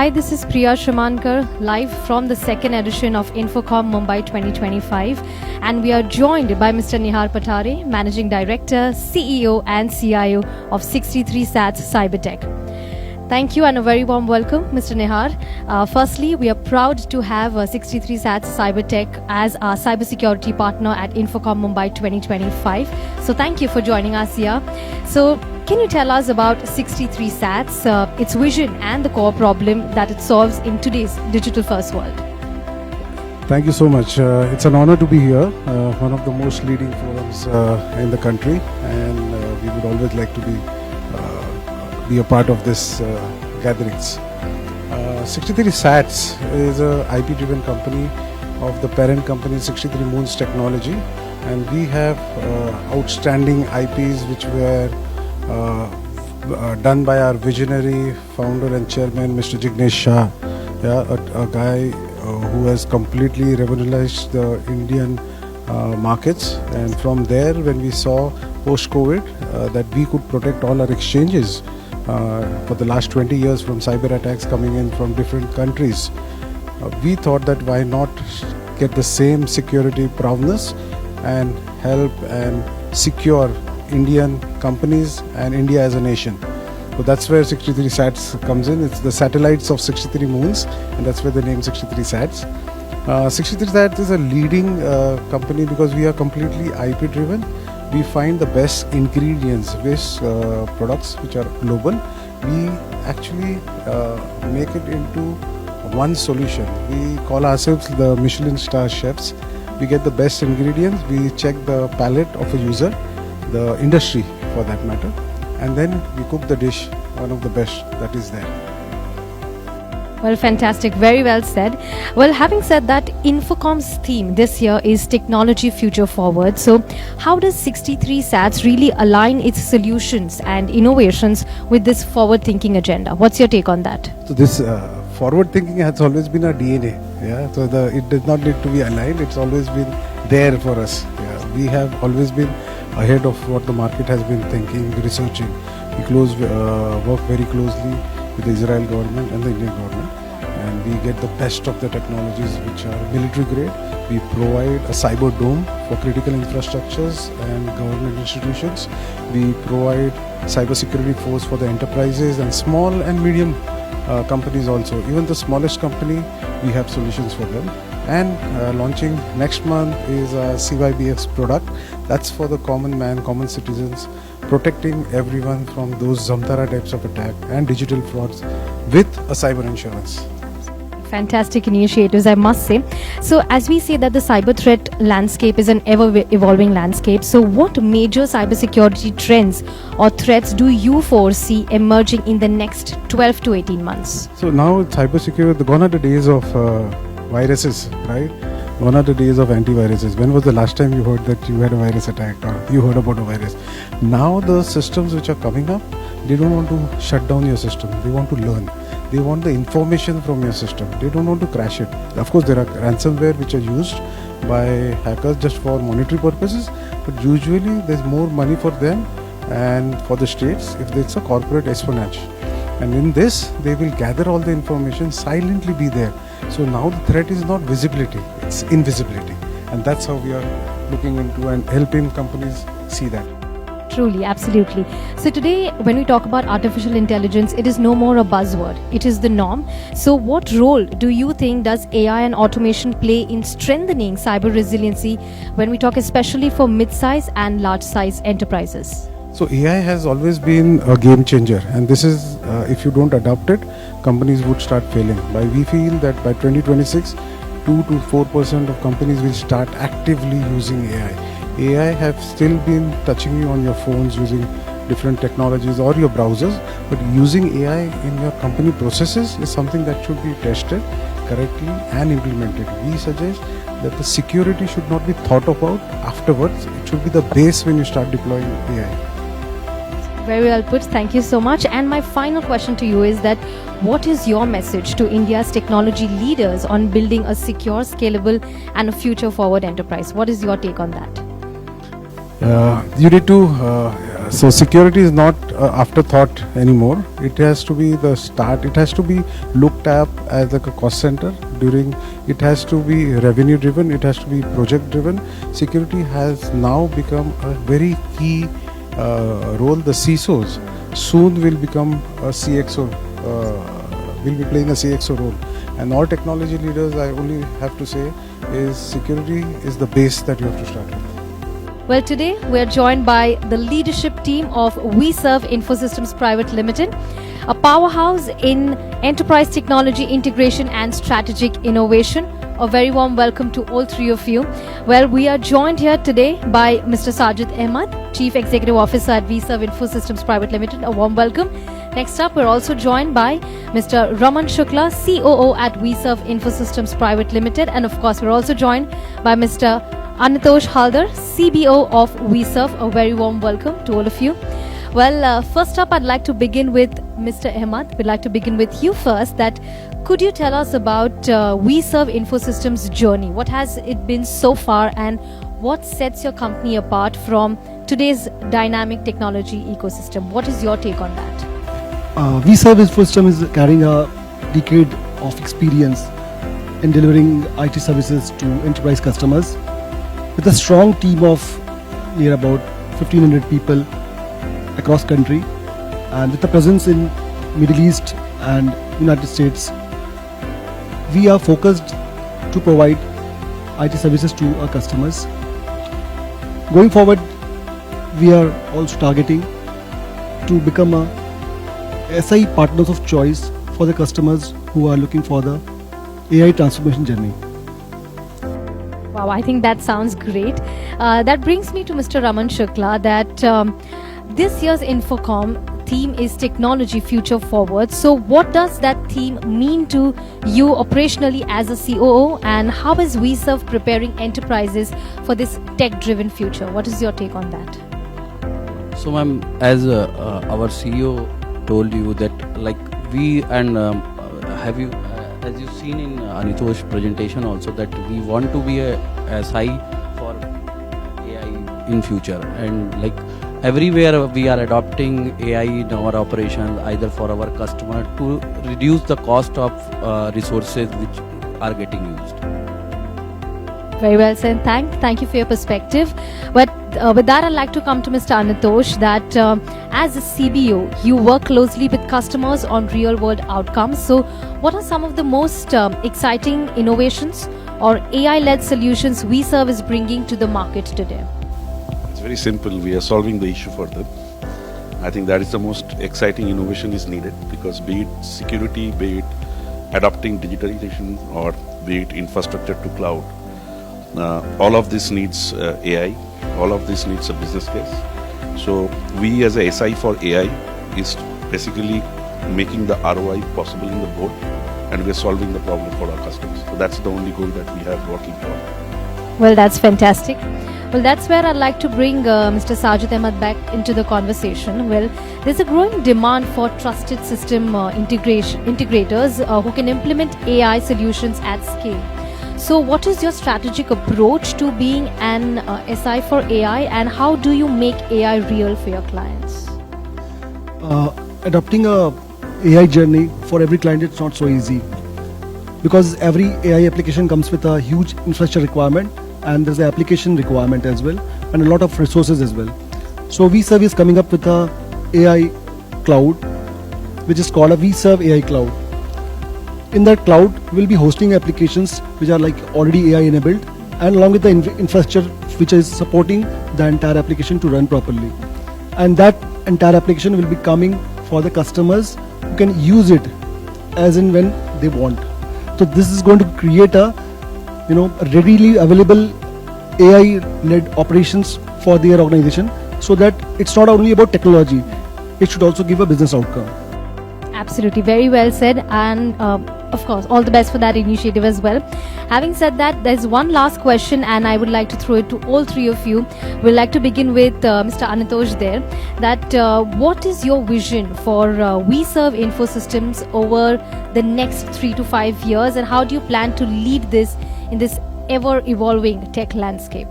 Hi, this is Priya Shramankar, live from the second edition of INFOCOM Mumbai 2025, and we are joined by Mr. Nihar Patare, Managing Director, CEO and CIO of 63 SATS Cybertech. Thank you and a very warm welcome, Mr. Nihar. Firstly, we are proud to have 63 SATS Cybertech as our cybersecurity partner at INFOCOM Mumbai 2025. So thank you for joining us here. So can you tell us about 63 SATS, its vision and the core problem that it solves in today's digital first world? Thank you so much. It's an honor to be here, one of the most leading forums in the country, and we would always like to be a part of this gatherings. 63 SATS is a IP-driven company of the parent company 63 Moons Technology, and we have outstanding IPs which were done by our visionary founder and chairman, Mr. Jignesh Shah, a guy who has completely revolutionized the Indian markets. And from there, when we saw post-COVID that we could protect all our exchanges for the last 20 years from cyber attacks coming in from different countries, we thought that why not get the same security prowess and help and secure Indian companies and India as a nation. So that's where 63 SATS comes in. It's the satellites of 63 moons, and that's where the name 63 SATS. 63 SATS is a leading company because we are completely IP driven. We find the best ingredients, best products which are global. We actually make it into one solution. We call ourselves the Michelin star chefs. We get the best ingredients, we check the palate of a user, the industry for that matter, and then we cook the dish, one of the best that is there. Well, fantastic. Very well said. Well, having said that, INFOCOM's theme this year is technology future forward. So how does 63 SATS really align its solutions and innovations with this forward thinking agenda? What's your take on that? So this forward thinking has always been our DNA. Yeah. So it does not need to be aligned. It's always been there for us. Yeah. We have always been ahead of what the market has been thinking, researching. We work very closely with the Israel government and the Indian government, and we get the best of the technologies which are military grade. We provide a cyber dome for critical infrastructures and government institutions. We provide cybersecurity force for the enterprises and small and medium companies also. Even the smallest company, we have solutions for them. And launching next month is a CYBX product. That's for the common man, common citizens, protecting everyone from those Zamtara types of attack and digital frauds with a cyber insurance. Fantastic initiatives, I must say. So as we say that the cyber threat landscape is an ever-evolving landscape, so what major cybersecurity trends or threats do you foresee emerging in the next 12 to 18 months? So now cybersecurity, gone are the days of viruses, right? Gone are the days of antiviruses. When was the last time you heard that you had a virus attack or you heard about a virus? Now the systems which are coming up, they don't want to shut down your system. They want to learn. They want the information from your system. They don't want to crash it. Of course, there are ransomware which are used by hackers just for monetary purposes, but usually there's more money for them and for the states if it's a corporate espionage. And in this, they will gather all the information, silently be there. So now the threat is not visibility, it's invisibility. And that's how we are looking into and helping companies see that. Truly, absolutely. So today, when we talk about artificial intelligence, it is no more a buzzword. It is the norm. So what role do you think does AI and automation play in strengthening cyber resiliency when we talk especially for mid-size and large-size enterprises? So AI has always been a game changer, and this is, if you don't adopt it, companies would start failing. We feel that by 2026, 2 to 4% of companies will start actively using AI. AI have still been touching you on your phones using different technologies or your browsers, but using AI in your company processes is something that should be tested correctly and implemented. We suggest that the security should not be thought about afterwards. It should be the base when you start deploying AI. Very well put. Thank you so much. And my final question to you is that what is your message to India's technology leaders on building a secure, scalable and a future forward enterprise? What is your take on that? You need to So security is not afterthought anymore. It has to be the start. It has to be looked at as like a cost center. It has to be revenue driven. It has to be project driven. Security has now become a very key role. The CISOs soon will become a CXO. Will be playing a CXO role. And all technology leaders, I only have to say, is security is the base that you have to start with. Well, today we are joined by the leadership team of We Serve Infosystems Private Limited, a powerhouse in enterprise technology integration and strategic innovation. A very warm welcome to all three of you. Well, we are joined here today by Mr. Sajid Ahmad, Chief Executive Officer at We Serve Infosystems Private Limited. A warm welcome. Next up, we're also joined by Mr. Raman Shukla, COO at We Serve Infosystems Private Limited. And of course, we're also joined by Mr. Anatosh Haldar, CBO of We Serve. A very warm welcome to all of you. Well, first up, I'd like to begin with Mr. Ahmad. We'd like to begin with you first. That could you tell us about We Serve Infosystems' journey? What has it been so far, and what sets your company apart from today's dynamic technology ecosystem? What is your take on that? We Serve Infosystems is carrying a decade of experience in delivering IT services to enterprise customers, with a strong team of near about 1,500 people across country, and with a presence in Middle East and United States. We are focused to provide IT services to our customers. Going forward, we are also targeting to become a SI partners of choice for the customers who are looking for the AI transformation journey. Wow, I think that sounds great. That brings me to Mr. Raman Shukla, that this year's INFOCOM theme is Technology Future Forward. So what does that theme mean to you operationally as a COO, and how is We Serve preparing enterprises for this tech-driven future? What is your take on that? So ma'am, as our CEO told you that like we and have you as you've seen in Anitosh's presentation also, that we want to be a SI for AI in future, and like everywhere we are adopting AI in our operations, either for our customer to reduce the cost of resources which are getting used. Very well said. Thank you for your perspective. But with that, I'd like to come to Mr. Anatosh, that as a CBO, you work closely with customers on real-world outcomes. So what are some of the most exciting innovations or AI-led solutions We Serve is bringing to the market today? It's very simple. We are solving the issue for them. I think that is the most exciting innovation is needed, because be it security, be it adopting digitalization, or be it infrastructure to cloud, all of this needs AI. All of this needs a business case. So we as a SI for AI is basically making the ROI possible in the board, and we are solving the problem for our customers. So that's the only goal that we have working for. Well, that's fantastic. Well, that's where I'd like to bring Mr. Sajid Ahmad back into the conversation. Well, there's a growing demand for trusted system integrators who can implement AI solutions at scale. So what is your strategic approach to being an SI for AI, and how do you make AI real for your clients? Adopting a AI journey for every client, it's not so easy, because every AI application comes with a huge infrastructure requirement, and there's an application requirement as well, and a lot of resources as well. So We Serve is coming up with a AI cloud, which is called a We Serve AI Cloud. In that cloud, we'll be hosting applications which are like already AI enabled, and along with the infrastructure which is supporting the entire application to run properly. And that entire application will be coming for the customers who can use it as and when they want. So this is going to create a readily available AI-led operations for their organization, so that it's not only about technology, it should also give a business outcome. Absolutely, very well said, and of course, all the best for that initiative as well. Having said that, there's one last question, and I would like to throw it to all three of you. We'd like to begin with Mr. Anatosh there. That what is your vision for We Serve Infosystems over the next 3 to 5 years, and how do you plan to lead this in this ever-evolving tech landscape?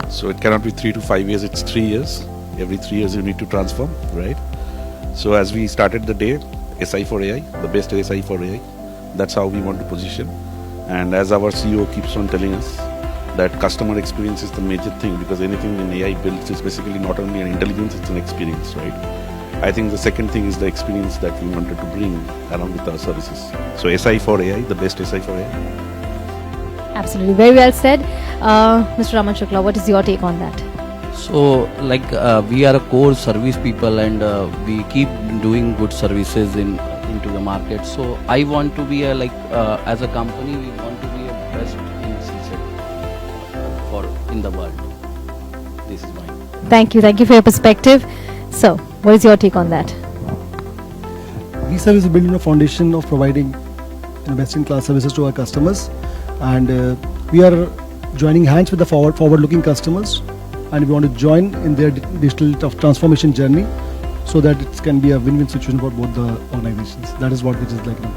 So it cannot be 3 to 5 years, it's 3 years. Every 3 years you need to transform, right? So as we started the day, SI for AI, the best SI for AI, that's how we want to position. And as our CEO keeps on telling us, that customer experience is the major thing, because anything in AI builds is basically not only an intelligence, it's an experience, right? I think the second thing is the experience that we wanted to bring along with our services. So SI for AI, the best SI for AI. Absolutely. Very well said. Mr. Raman Shukla, what is your take on that? So, like, we are a core service people, and we keep doing good services into the market. So, I want to be as a company, we want to be a best in CSET in the world. This is mine. Thank you for your perspective. So, what is your take on that? vServe is built on a foundation of providing best-in-class services to our customers, and we are joining hands with the forward-looking customers, and we want to join in their digital transformation journey, so that it can be a win-win situation for both the organizations. That is what it is like now.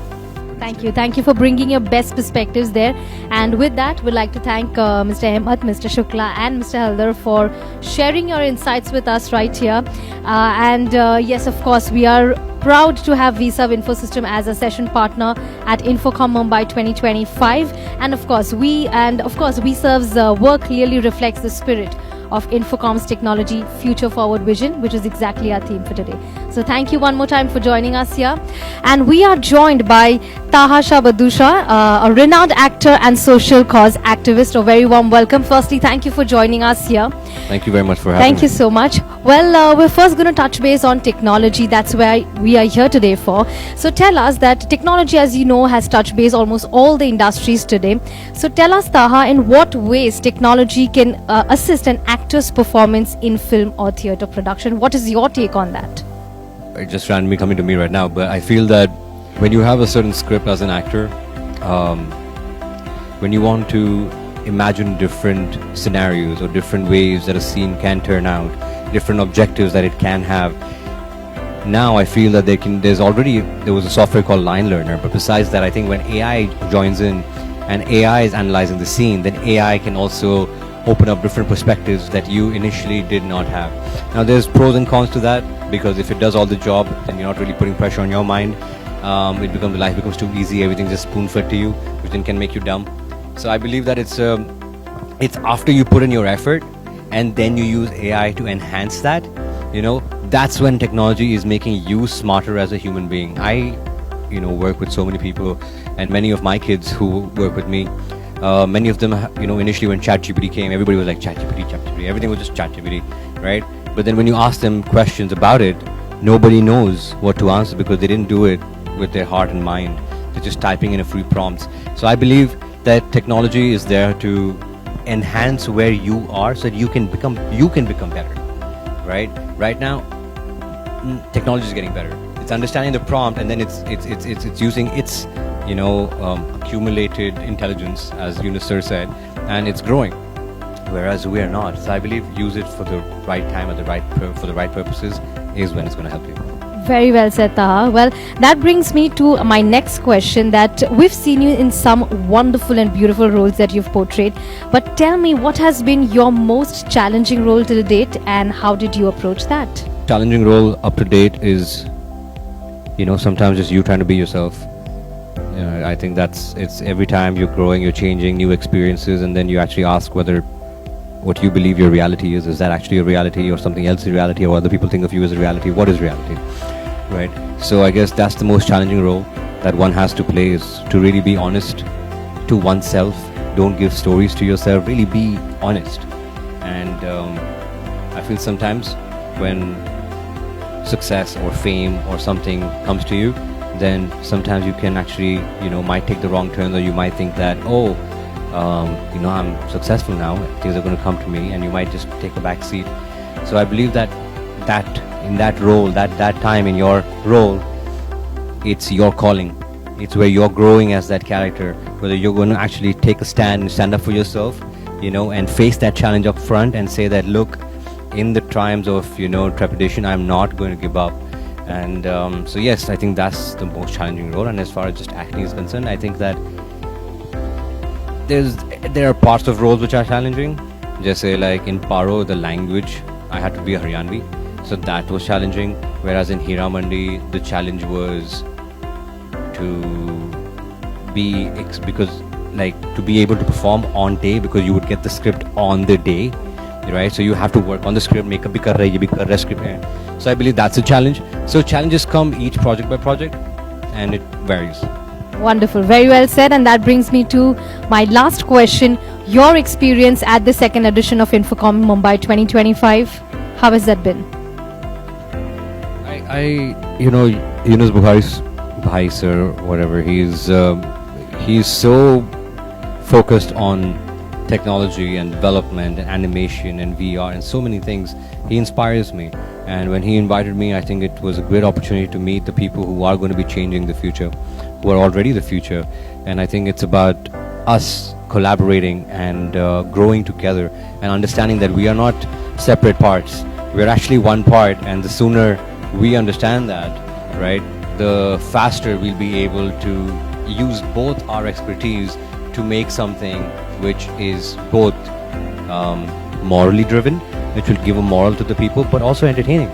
Thank you for bringing your best perspectives there. And with that, we'd like to thank Mr. Ahmed, Mr. Shukla and Mr. Haldar for sharing your insights with us right here. Yes, of course, we are proud to have vServe Infosystem as a session partner at INFOCOM Mumbai 2025. And of course, vServe's work clearly reflects the spirit of Infocom's technology future forward vision, which is exactly our theme for today. So thank you one more time for joining us here. And we are joined by Taha Shah Badusha, a renowned actor and social cause activist. A very warm welcome. Firstly, thank you for joining us here. Thank you very much for having me. Thank you so much. Well, we're first going to touch base on technology. That's where we are here today for. So tell us that technology, as you know, has touched base almost all the industries today. So tell us, Taha, in what ways technology can assist an actor's performance in film or theatre production. What is your take on that? It just randomly coming to me right now, but I feel that when you have a certain script as an actor, when you want to imagine different scenarios or different ways that a scene can turn out, different objectives that it can have, now I feel that there was a software called Line Learner, but besides that, I think when AI joins in and AI is analyzing the scene, then AI can also open up different perspectives that you initially did not have. Now there's pros and cons to that, because if it does all the job, then you're not really putting pressure on your mind. Life becomes too easy, everything's just spoon-fed to you, which then can make you dumb. So I believe that it's after you put in your effort and then you use AI to enhance that, that's when technology is making you smarter as a human being. I work with so many people, and many of my kids who work with me, many of them, initially when ChatGPT came, everybody was like ChatGPT, everything was just ChatGPT, right? But then when you ask them questions about it, nobody knows what to answer, because they didn't do it with their heart and mind. They're just typing in a free prompts. So I believe that technology is there to enhance where you are, so that you can become better, right? Right now, technology is getting better. It's understanding the prompt, and then it's using its accumulated intelligence, as Yunus sir said, and it's growing, whereas we are not. So I believe use it for the right time, for the right purposes, is when it's going to help you. Very well said, Taha. Well, that brings me to my next question, that we've seen you in some wonderful and beautiful roles that you've portrayed, but tell me, what has been your most challenging role to date, and how did you approach that? Challenging role up to date is, sometimes just you trying to be yourself. I think it's every time you're growing, you're changing, new experiences, and then you actually ask whether what you believe your reality is that actually a reality, or something else is reality, or other people think of you as a reality. What is reality, right? So I guess that's the most challenging role that one has to play, is to really be honest to oneself. Don't give stories to yourself, really be honest. And I feel sometimes when success or fame or something comes to you, then sometimes you can actually, might take the wrong turn, or you might think that, I'm successful now, things are going to come to me, and you might just take a back seat. So I believe that in that role, that time in your role, it's your calling. It's where you're growing as that character, whether you're going to actually take a stand and stand up for yourself, and face that challenge up front and say that, look, in the times of, trepidation, I'm not going to give up. And so yes, I think that's the most challenging role. And as far as just acting is concerned, I think that there are parts of roles which are challenging. Just say like in Paro, the language I had to be a Haryanvi, so that was challenging. Whereas in Hira Mandi, the challenge was to to be able to perform on day, because you would get the script on the day, right? So you have to work on the script, makeup bhi kar raha hai, ye bhi kar raha hai, script hai. So I believe that's a challenge. So challenges come each project by project, and it varies. Wonderful. Very well said. And that brings me to my last question. Your experience at the second edition of INFOCOM Mumbai 2025, how has that been? Yunus Bukhari's bhai sir, whatever, he's so focused on technology and development and animation and VR and so many things. He inspires me, and when he invited me, I think it was a great opportunity to meet the people who are going to be changing the future, who are already the future. And I think it's about us collaborating and growing together and understanding that we are not separate parts. We're actually one part, and the sooner we understand that, right, the faster we'll be able to use both our expertise to make something which is both morally driven, which will give a moral to the people, but also entertaining.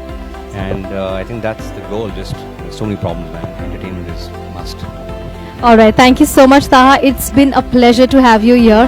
And I think that's the goal. Just so many problems, man. Entertainment is must. All right. Thank you so much, Taha. It's been a pleasure to have you here.